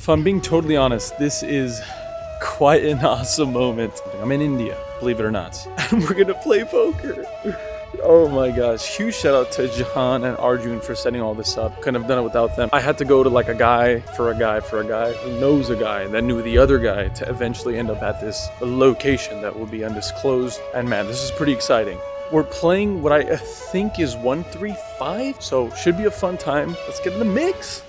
If I'm being totally honest, this is quite an awesome moment. I'm in India, believe it or not, and we're gonna play poker. Oh my gosh, huge shout out to Jahan and Arjun for setting all this up. Couldn't have done it without them. I had to go to like a guy who knows a guy and then knew the other guy to eventually end up at this location that will be undisclosed. And man, this is pretty exciting. We're playing what I think is 1-3-5, so should be a fun time. Let's get in the mix.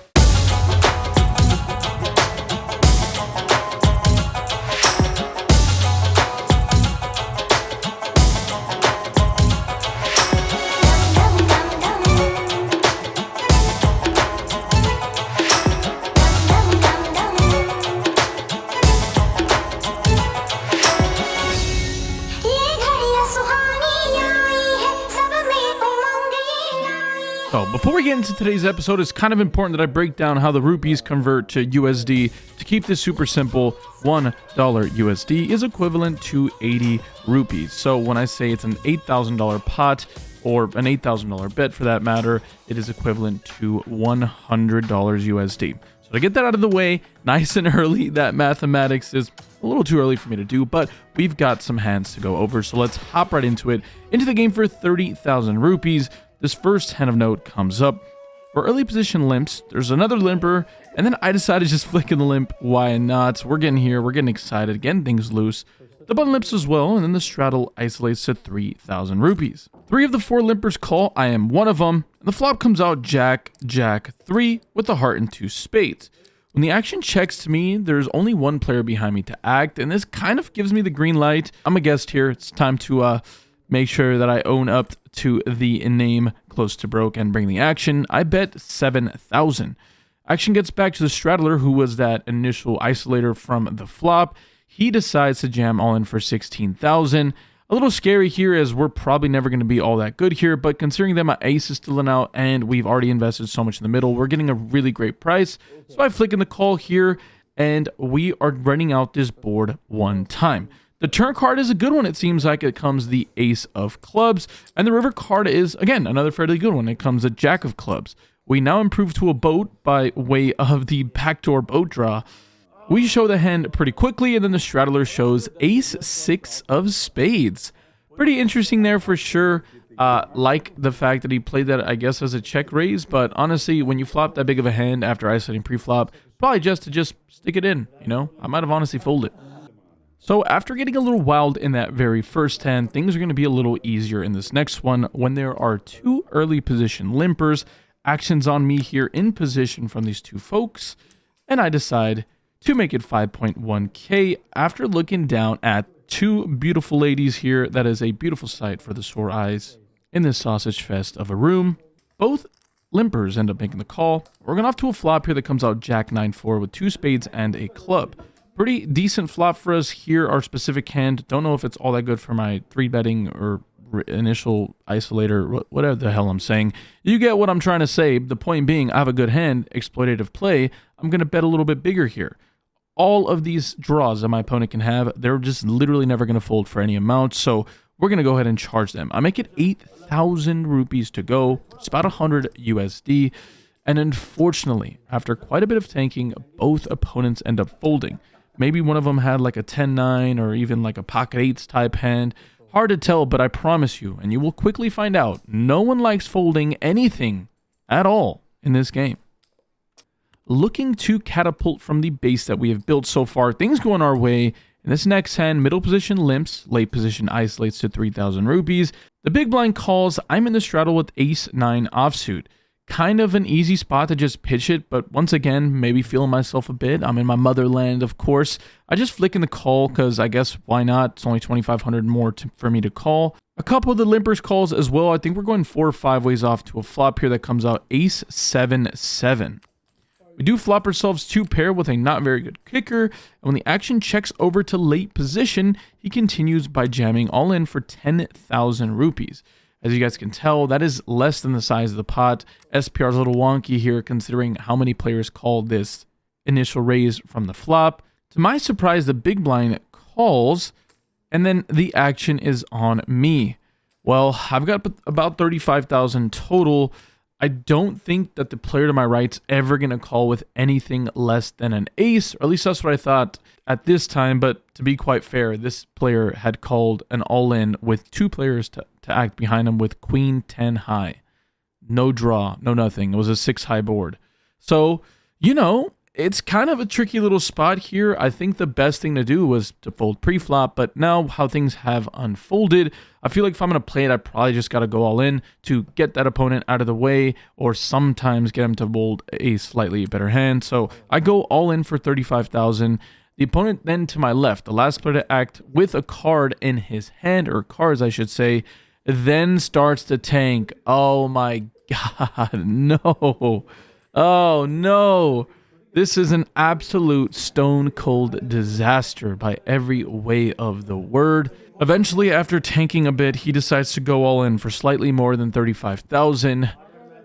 So before we get into today's episode, it's kind of important that I break down how the rupees convert to USD. To keep this super simple, $1 USD is equivalent to 80 rupees. So when I say it's an $8,000 pot, or an $8,000 bet for that matter, it is equivalent to $100 USD. So to get that out of the way, nice and early, that mathematics is a little too early for me to do, but we've got some hands to go over. So let's hop right into it. Into the game for 30,000 rupees. This first hand of note comes up. For early position limps, there's another limper, and then I decided to just flick in the limp. Why not? We're getting here, we're getting excited, getting things loose. The button limps as well, and then the straddle isolates to 3,000 rupees. 3 of the 4 limpers call, I am one of them, and the flop comes out Jack, Jack, 3 with a heart and 2 spades. When the action checks to me, there's only one player behind me to act, and this kind of gives me the green light. I'm a guest here, it's time to make sure that I own up to the name close to broke and bring the action. I bet 7,000. Action gets back to the straddler, who was that initial isolator from the flop. He decides to jam all in for 16,000. A little scary here, as we're probably never going to be all that good here, but considering that my ace is still in out and we've already invested so much in the middle, we're getting a really great price. So I flick in the call here, and we are running out this board one time. The turn card is a good one. It seems like it comes the ace of clubs, and the river card is, again, another fairly good one. It comes a jack of clubs. We now improve to a boat by way of the backdoor boat draw. We show the hand pretty quickly, and then the straddler shows ace 6 of spades. Pretty interesting there for sure. Like the fact that he played that, I guess, as a check raise, but honestly, when you flop that big of a hand after isolating pre-flop, probably just to stick it in, you know? I might have honestly folded. So after getting a little wild in that very first hand, things are going to be a little easier in this next one when there are 2 early position limpers. Actions on me here in position from these 2 folks, and I decide to make it 5.1k after looking down at 2 beautiful ladies here. That is a beautiful sight for the sore eyes in this sausage fest of a room. Both limpers end up making the call. We're going off to a flop here that comes out Jack 9-4 with 2 spades and a club. Pretty decent flop for us here, our specific hand. Don't know if it's all that good for my 3-betting or initial isolator, whatever the hell I'm saying. You get what I'm trying to say. The point being, I have a good hand, exploitative play. I'm going to bet a little bit bigger here. All of these draws that my opponent can have, they're just literally never going to fold for any amount, so we're going to go ahead and charge them. I make it 8,000 rupees to go. It's about 100 USD, and unfortunately, after quite a bit of tanking, both opponents end up folding. Maybe one of them had like a 10-9 or even like a pocket 8s type hand. Hard to tell, but I promise you, and you will quickly find out, no one likes folding anything at all in this game. Looking to catapult from the base that we have built so far, things going our way. In this next hand, middle position limps, late position isolates to 3,000 rupees. The big blind calls. I'm in the straddle with ace 9 offsuit. Kind of an easy spot to just pitch it, but once again, maybe feeling myself a bit. I'm in my motherland, of course. I just flick in the call because I guess why not? It's only 2,500 more for me to call. A couple of the limpers calls as well. I think we're going 4 or 5 ways off to a flop here that comes out ace 7-7. We do flop ourselves 2 pair with a not very good kicker, and when the action checks over to late position, he continues by jamming all in for 10,000 rupees. As you guys can tell, that is less than the size of the pot. SPR is a little wonky here considering how many players called this initial raise from the flop. To my surprise, the big blind calls, and then the action is on me. Well, I've got about 35,000 total. I don't think that the player to my right's ever going to call with anything less than an ace, or at least that's what I thought at this time. But to be quite fair, this player had called an all-in with 2 players to act behind him with queen 10 high. No draw, no nothing. It was a 6 high board. So, you know, it's kind of a tricky little spot here. I think the best thing to do was to fold pre-flop, but now how things have unfolded, I feel like if I'm going to play it, I probably just got to go all in to get that opponent out of the way, or sometimes get him to fold a slightly better hand. So I go all in for 35,000. The opponent then to my left, the last player to act with a card in his hand, or cards I should say, then starts to tank. Oh my God, no. Oh no. This is an absolute stone cold disaster by every way of the word. Eventually, after tanking a bit, he decides to go all in for slightly more than 35,000.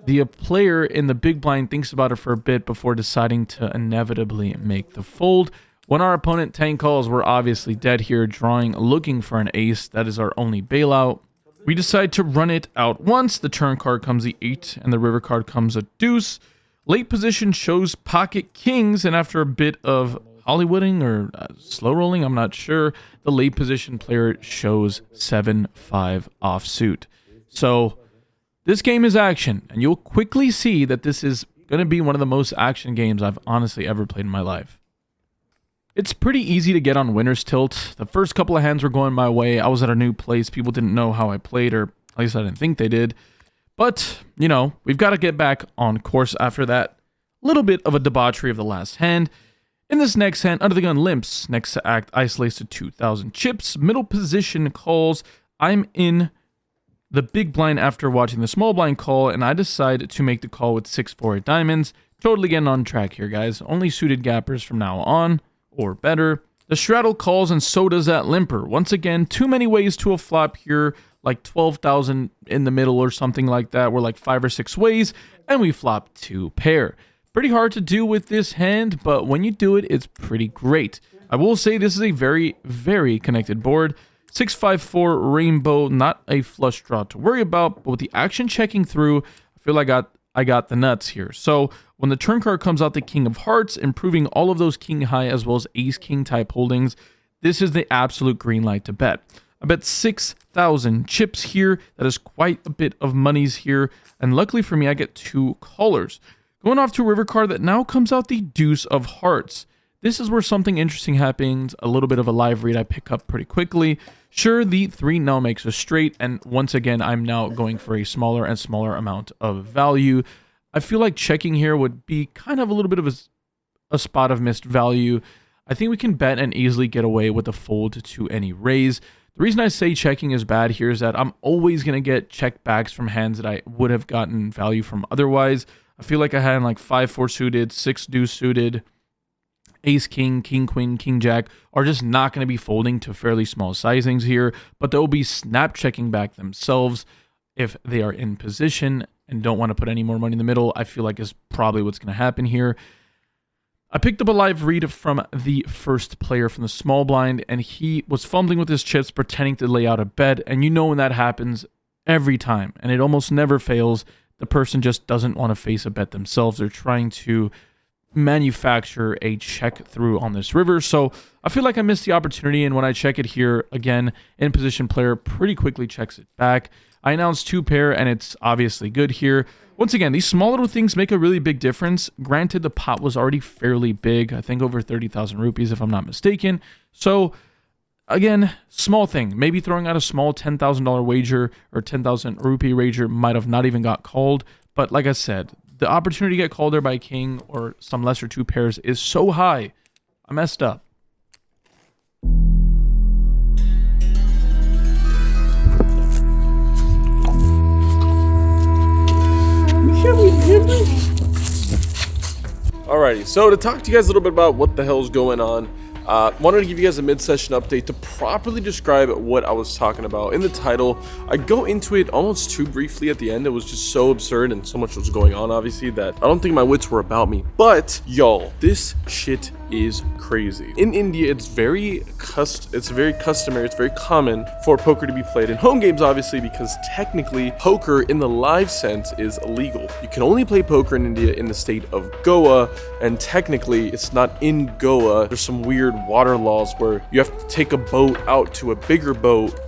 The player in the big blind thinks about it for a bit before deciding to inevitably make the fold. When our opponent tank calls, we're obviously dead here, looking for an ace. That is our only bailout. We decide to run it out once. The turn card comes the 8, and the river card comes a deuce. Late position shows pocket kings, and after a bit of Hollywooding or slow rolling, I'm not sure, the late position player shows 7-5 offsuit. So this game is action, and you'll quickly see that this is going to be one of the most action games I've honestly ever played in my life. It's pretty easy to get on winner's tilt. The first couple of hands were going my way. I was at a new place. People didn't know how I played, or at least I didn't think they did. But, you know, we've got to get back on course after that little bit of a debauchery of the last hand. In this next hand, under the gun limps. Next to act isolates to 2,000 chips. Middle position calls. I'm in the big blind after watching the small blind call, and I decide to make the call with 6-4 diamonds. Totally getting on track here, guys. Only suited gappers from now on, or better. The straddle calls, and so does that limper. Once again, too many ways to a flop here. Like 12,000 in the middle or something like that. We're like 5 or 6 ways, and we flop 2 pair. Pretty hard to do with this hand, but when you do it, it's pretty great. I will say this is a very, very connected board. 6-5-4 rainbow, not a flush draw to worry about, but with the action checking through, I feel like I got the nuts here. So when the turn card comes out, the king of hearts, improving all of those king high as well as ace king type holdings, this is the absolute green light to bet. I bet 6,000 chips here. That is quite a bit of monies here. And luckily for me, I get 2 callers. Going off to a river card that now comes out the deuce of hearts. This is where something interesting happens. A little bit of a live read I pick up pretty quickly. Sure, the 3 now makes a straight. And once again, I'm now going for a smaller and smaller amount of value. I feel like checking here would be kind of a little bit of a spot of missed value. I think we can bet and easily get away with a fold to any raise. The reason I say checking is bad here is that I'm always going to get check backs from hands that I would have gotten value from otherwise. I feel like I had like 5-4 suited, 6 deuce suited, ace king, king queen, king jack are just not going to be folding to fairly small sizings here, but they'll be snap checking back themselves if they are in position and don't want to put any more money in the middle. I feel like is probably what's going to happen here. I picked up a live read from the first player from the small blind, and he was fumbling with his chips, pretending to lay out a bet. And you know when that happens every time, and it almost never fails, the person just doesn't want to face a bet themselves. They're trying to manufacture a check through on this river. So I feel like I missed the opportunity, and when I check it here, again, in position player pretty quickly checks it back. I announced 2 pair, and it's obviously good here. Once again, these small little things make a really big difference. Granted, the pot was already fairly big. I think over 30,000 rupees, if I'm not mistaken. So, again, small thing. Maybe throwing out a small $10,000 wager or 10,000 rupee wager might have not even got called. But like I said, the opportunity to get called there by king or some lesser 2 pairs is so high. I messed up. Alrighty, so to talk to you guys a little bit about what the hell's going on, wanted to give you guys a mid-session update to properly describe what I was talking about in the title. I go into it almost too briefly at the end. It was just so absurd and so much was going on, obviously, that I don't think my wits were about me. But, y'all, this shit is crazy. In India, it's very customary, it's very common for poker to be played in home games, obviously, because technically poker in the live sense is illegal. You can only play poker in India in the state of Goa, and technically it's not in Goa. There's some weird water laws where you have to take a boat out to a bigger boat,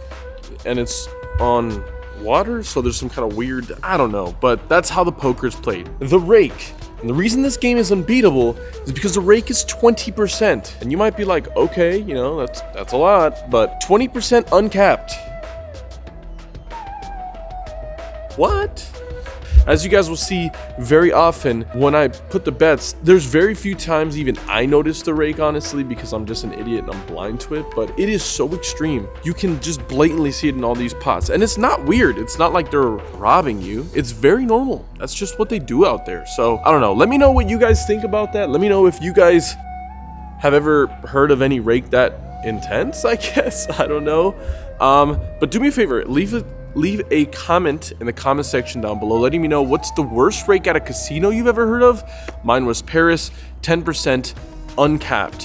and it's on water, so there's some kind of weird, I don't know, but that's how the poker is played. The rake. And the reason this game is unbeatable is because the rake is 20%. And you might be like, okay, you know, that's a lot, but 20% uncapped. What? As you guys will see very often when I put the bets, there's very few times even I notice the rake, honestly, because I'm just an idiot and I'm blind to it, but it is so extreme. You can just blatantly see it in all these pots. And it's not weird. It's not like they're robbing you. It's very normal. That's just what they do out there. So, I don't know. Let me know what you guys think about that. Let me know if you guys have ever heard of any rake that intense, I guess. I don't know. But do me a favor. Leave a comment in the comment section down below letting me know what's the worst rake at a casino you've ever heard of. Mine was Paris, 10% uncapped.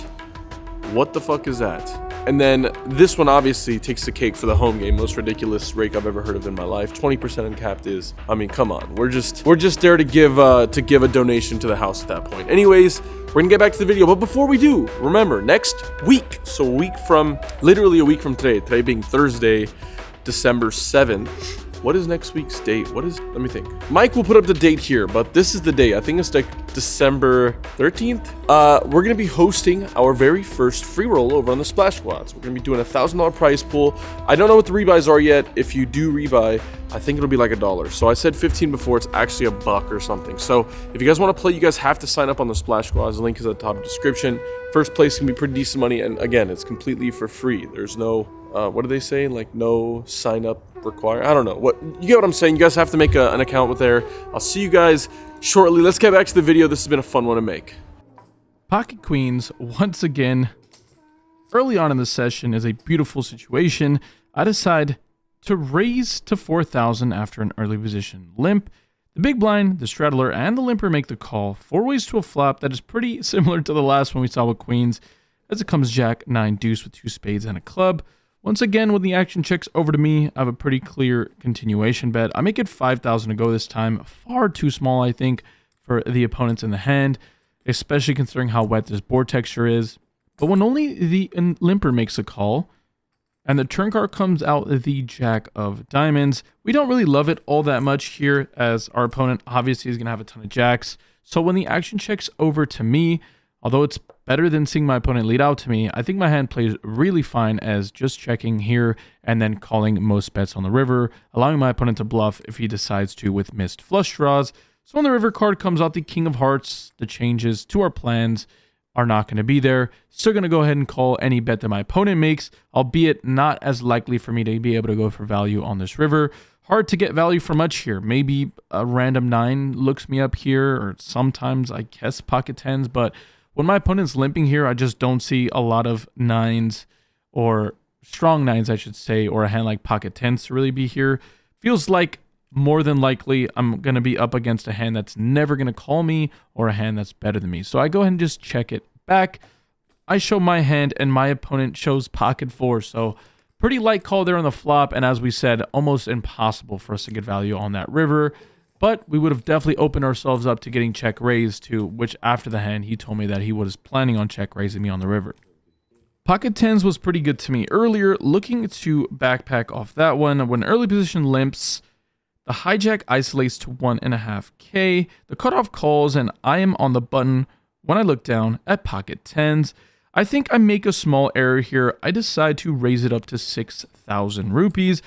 What the fuck is that? And then this one obviously takes the cake for the home game. Most ridiculous rake I've ever heard of in my life. 20% uncapped is, I mean, come on. We're just there to give a donation to the house at that point. Anyways, we're gonna get back to the video, but before we do, remember, next week, so literally a week from today being Thursday, December 7th. What is next week's date? Let me think. Mike will put up the date here, but this is the date. I think it's like December 13th. We're going to be hosting our very first free roll over on the Splash Squads. We're going to be doing a $1,000 prize pool. I don't know what the rebuys are yet. If you do rebuy, I think it'll be like $1. So I said 15 before. It's actually $1 or something. So if you guys want to play, you guys have to sign up on the Splash Squads. The link is at the top of the description. First place can be pretty decent money. And again, it's completely for free. There's no, what do they say? Like no sign up required. I don't know. You get what I'm saying? You guys have to make an account with there. I'll see you guys shortly. Let's get back to the video. This has been a fun one to make. Pocket queens, once again, early on in the session is a beautiful situation. I decide to raise to 4,000 after an early position limp. The big blind, the straddler, and the limper make the call. 4 ways to a flop that is pretty similar to the last one we saw with queens, as it comes jack, 9, deuce with 2 spades and a club. Once again, when the action checks over to me, I have a pretty clear continuation bet. I make it 5,000 to go this time. Far too small, I think, for the opponents in the hand, especially considering how wet this board texture is. But when only the limper makes a call, and the turn card comes out the jack of diamonds, we don't really love it all that much here, as our opponent obviously is going to have a ton of jacks. So when the action checks over to me, although it's better than seeing my opponent lead out to me, I think my hand plays really fine as just checking here and then calling most bets on the river, allowing my opponent to bluff if he decides to with missed flush draws. So when the river card comes out the king of hearts, the changes to our plans are not going to be there. Still going to go ahead and call any bet that my opponent makes, albeit not as likely for me to be able to go for value on this river. Hard to get value for much here. Maybe a random 9 looks me up here, or sometimes I guess pocket 10s, but when my opponent's limping here, I just don't see a lot of 9s, or strong 9s, I should say, or a hand like pocket 10s to really be here. Feels like more than likely I'm going to be up against a hand that's never going to call me, or a hand that's better than me. So I go ahead and just check it back. I show my hand, and my opponent shows pocket 4. So pretty light call there on the flop, and as we said, almost impossible for us to get value on that river. But we would have definitely opened ourselves up to getting check raised to, which after the hand, he told me that he was planning on check raising me on the river. Pocket 10s was pretty good to me earlier. Looking to backpack off that one, when early position limps, the hijack isolates to 1.5k. The cutoff calls, and I am on the button when I look down at pocket 10s. I think I make a small error here. I decide to raise it up to 6,000 rupees.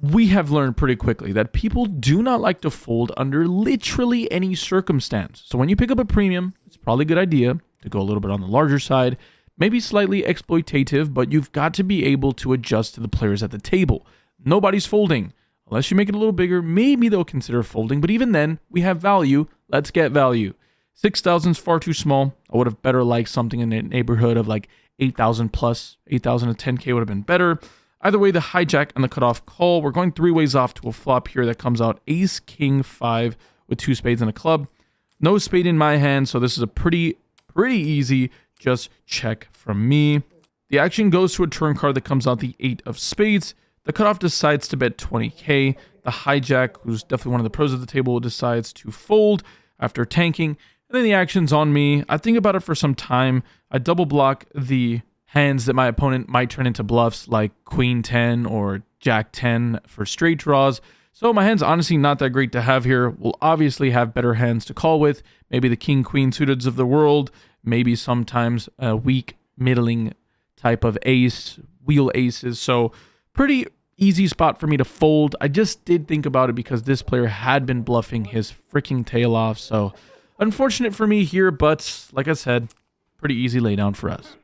We have learned pretty quickly that people do not like to fold under literally any circumstance. So when you pick up a premium, it's probably a good idea to go a little bit on the larger side, maybe slightly exploitative, but you've got to be able to adjust to the players at the table. Nobody's folding. Unless you make it a little bigger, maybe they'll consider folding, but even then, we have value. Let's get value. 6,000 is far too small. I would have better liked something in the neighborhood of like 8,000 plus. 8,000 to 10k would have been better. Either way, the hijack and the cutoff call. We're going 3 ways off to a flop here that comes out ace, king, 5 with 2 spades and a club. No spade in my hand, so this is a pretty easy just check from me. The action goes to a turn card that comes out the 8 of spades. The cutoff decides to bet 20k. The hijack, who's definitely one of the pros of the table, decides to fold after tanking. And then the action's on me. I think about it for some time. I double block the hands that my opponent might turn into bluffs, like queen 10 or jack 10 for straight draws. So my hand's honestly not that great to have here. We'll obviously have better hands to call with. Maybe the king, queen suiteds of the world. Maybe sometimes a weak, middling type of ace, wheel aces. So pretty easy spot for me to fold. I just did think about it because this player had been bluffing his freaking tail off. So unfortunate for me here, but like I said, pretty easy laydown for us.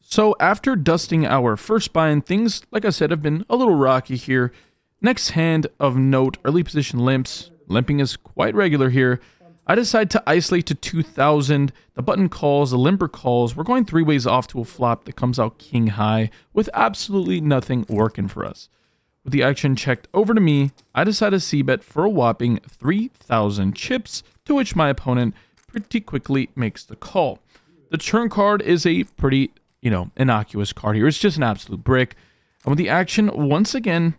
So after dusting our first bind, things, like I said, have been a little rocky here. Next hand of note, early position limps. Limping is quite regular here. I decide to isolate to 2,000. The button calls, the limper calls. We're going 3 ways off to a flop that comes out king high with absolutely nothing working for us. With the action checked over to me, I decide to c-bet for a whopping 3,000 chips, to which my opponent pretty quickly makes the call. The turn card is a pretty, innocuous card here. It's just an absolute brick. And with the action once again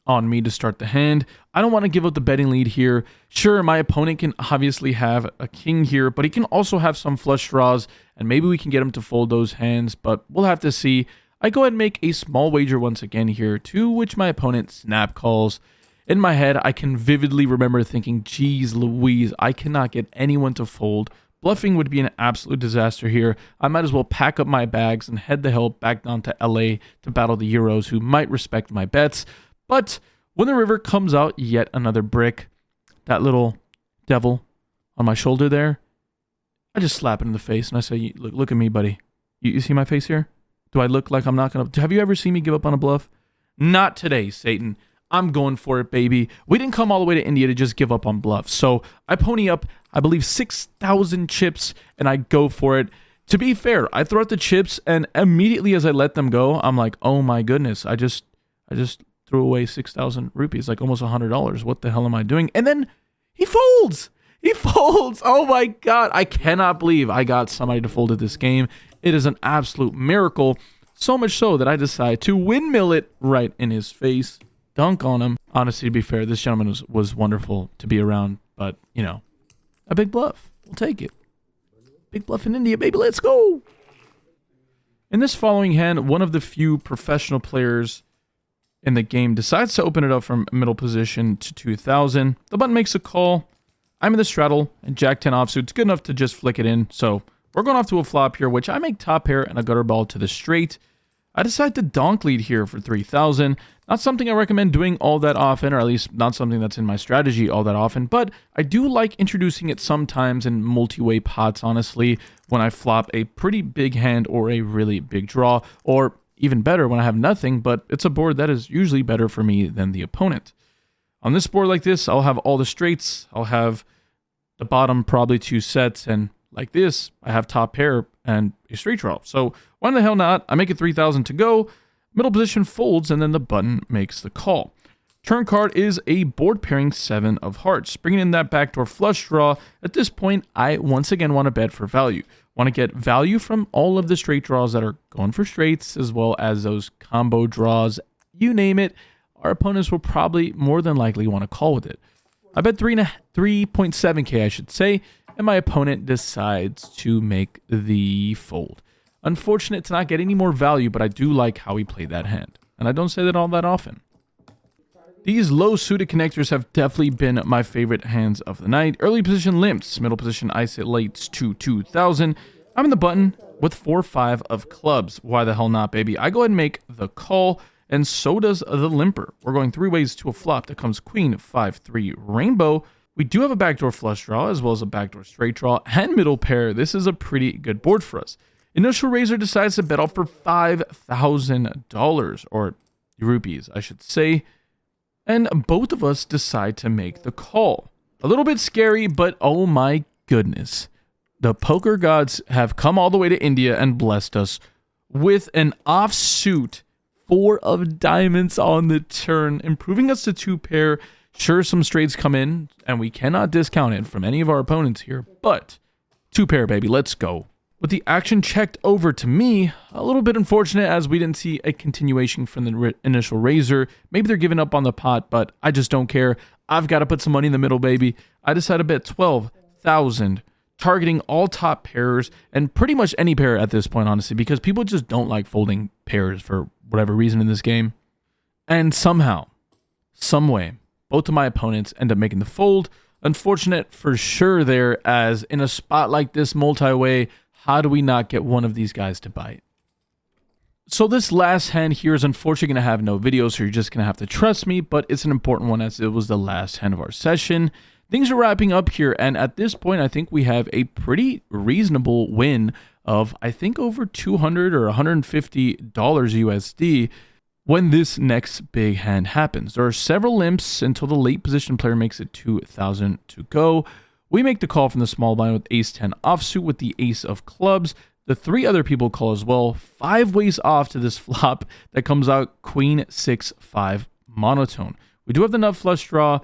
on me to start the hand, I don't want to give up the betting lead here. Sure, my opponent can obviously have a king here, but he can also have some flush draws, and maybe we can get him to fold those hands, but we'll have to see. I go ahead and make a small wager once again here, to which my opponent snap calls. In my head, I can vividly remember thinking, geez Louise, I cannot get anyone to fold. Bluffing would be an absolute disaster here. I might as well pack up my bags and head the hell back down to LA to battle the Euros who might respect my bets. But when the river comes out yet another brick, that little devil on my shoulder there, I just slap it in the face and I say, look at me, buddy. You see my face here? Do I look like I'm not going to... Have you ever seen me give up on a bluff? Not today, Satan. I'm going for it, baby. We didn't come all the way to India to just give up on bluffs. So I pony up, I believe, 6,000 chips and I go for it. To be fair, I throw out the chips and immediately as I let them go, I'm like, oh my goodness, I just threw away 6,000 rupees, like almost $100. What the hell am I doing? And then he folds. He folds. Oh my God. I cannot believe I got somebody to fold at this game. It is an absolute miracle. So much so that I decide to windmill it right in his face. Dunk on him. Honestly, to be fair, this gentleman was wonderful to be around. But, a big bluff. We'll take it. Big bluff in India, baby. Let's go. In this following hand, one of the few professional players in the game decides to open it up from middle position to 2,000. The button makes a call. I'm in the straddle, and Jack 10 offsuit's good enough to just flick it in. So we're going off to a flop here, which I make top pair and a gutter ball to the straight. I decide to donk lead here for 3,000. Not something I recommend doing all that often, or at least not something that's in my strategy all that often, but I do like introducing it sometimes in multi-way pots, honestly, when I flop a pretty big hand or a really big draw, or even better when I have nothing, but it's a board that is usually better for me than the opponent. On this board like this, I'll have all the straights, I'll have the bottom probably 2 sets, and like this, I have top pair and a straight draw. So why the hell not? I make it 3,000 to go. Middle position folds, and then the button makes the call. Turn card is a board pairing 7 of hearts. Bringing in that backdoor flush draw. At this point, I once again want to bet for value. Want to get value from all of the straight draws that are going for straights, as well as those combo draws. You name it, our opponents will probably more than likely want to call with it. I bet 3.7k, I should say, and my opponent decides to make the fold. Unfortunate to not get any more value, but I do like how he played that hand. And I don't say that all that often. These low suited connectors have definitely been my favorite hands of the night. Early position limps, middle position isolates to 2,000. I'm in the button with 4-5 of clubs. Why the hell not, baby? I go ahead and make the call, and so does the limper. We're going 3 ways to a flop that comes queen 5-3 rainbow. We do have a backdoor flush draw, as well as a backdoor straight draw and middle pair. This is a pretty good board for us. Initial raiser decides to bet off for $5,000, or rupees, I should say. And both of us decide to make the call. A little bit scary, but oh my goodness. The poker gods have come all the way to India and blessed us with an offsuit 4 of diamonds on the turn, improving us to 2 pair. Sure, some straights come in, and we cannot discount it from any of our opponents here, but 2 pair, baby. Let's go. With the action checked over to me, a little bit unfortunate as we didn't see a continuation from the initial raiser. Maybe they're giving up on the pot, but I just don't care. I've got to put some money in the middle, baby. I decided to bet 12,000, targeting all top pairs and pretty much any pair at this point, honestly, because people just don't like folding pairs for whatever reason in this game. And somehow, some way, both of my opponents end up making the fold. Unfortunate for sure there, as in a spot like this multi-way, how do we not get one of these guys to bite? So this last hand here is unfortunately going to have no video, so you're just going to have to trust me, but it's an important one as it was the last hand of our session. Things are wrapping up here, and at this point, I think we have a pretty reasonable win of, I think, over $200 or $150 USD when this next big hand happens. There are several limps until the late position player makes it 2,000 to go. We make the call from the small blind with ace-10 offsuit with the ace of clubs. The three other people call as well. 5 ways off to this flop that comes out queen 6-5 monotone. We do have the nut flush draw.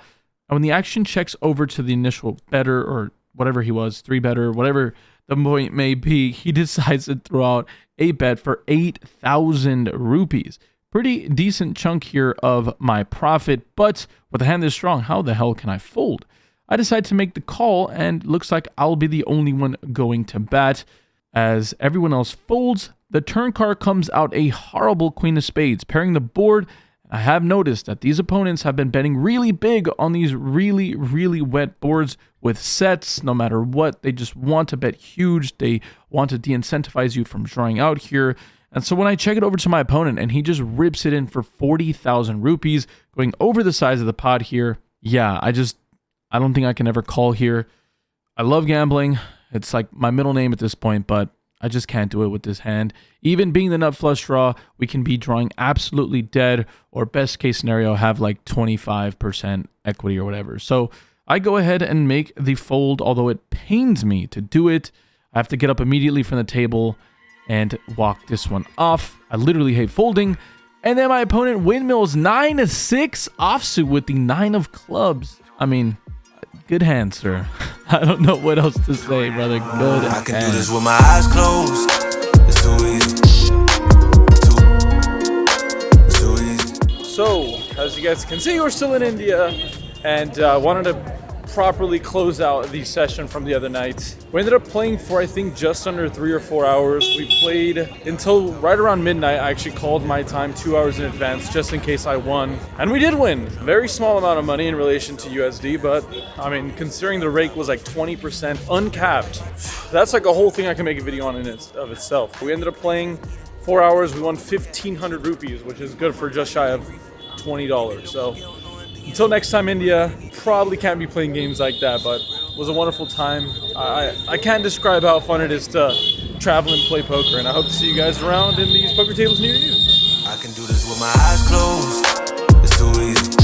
And when the action checks over to the initial better, or whatever he was, 3-better, whatever the point may be, he decides to throw out a bet for 8,000 rupees. Pretty decent chunk here of my profit, but with a hand this strong, how the hell can I fold? I decide to make the call, and looks like I'll be the only one going to bat. As everyone else folds, the turn card comes out a horrible queen of spades, pairing the board. I have noticed that these opponents have been betting really big on these really, really wet boards with sets. No matter what, they just want to bet huge. They want to de-incentivize you from drawing out here. And so when I check it over to my opponent and he just rips it in for 40,000 rupees, going over the size of the pot here, yeah, I don't think I can ever call here. I love gambling. It's like my middle name at this point, but I just can't do it with this hand. Even being the nut flush draw, we can be drawing absolutely dead, or best case scenario, have like 25% equity or whatever. So I go ahead and make the fold, although it pains me to do it. I have to get up immediately from the table and walk this one off. I literally hate folding. And then my opponent windmills 9-6 offsuit with the 9 of clubs. I mean, good hand, sir. I don't know what else to say, brother. Good hand. I can do this with my eyes closed. It's too easy. Too easy. So, as you guys can see, we're still in India, and wanted to properly close out the session from the other night. We ended up playing for, I think, just under 3 or 4 hours. We played until right around midnight. I actually called my time 2 hours in advance just in case I won. And we did win. Very small amount of money in relation to USD, but I mean, considering the rake was like 20% uncapped, that's like a whole thing I can make a video on in of itself. We ended up playing 4 hours. We won 1,500 rupees, which is good for just shy of $20. So until next time, India, probably can't be playing games like that, but it was a wonderful time. I can't describe how fun it is to travel and play poker, and I hope to see you guys around in these poker tables near you. I can do this with my eyes closed. It's too easy.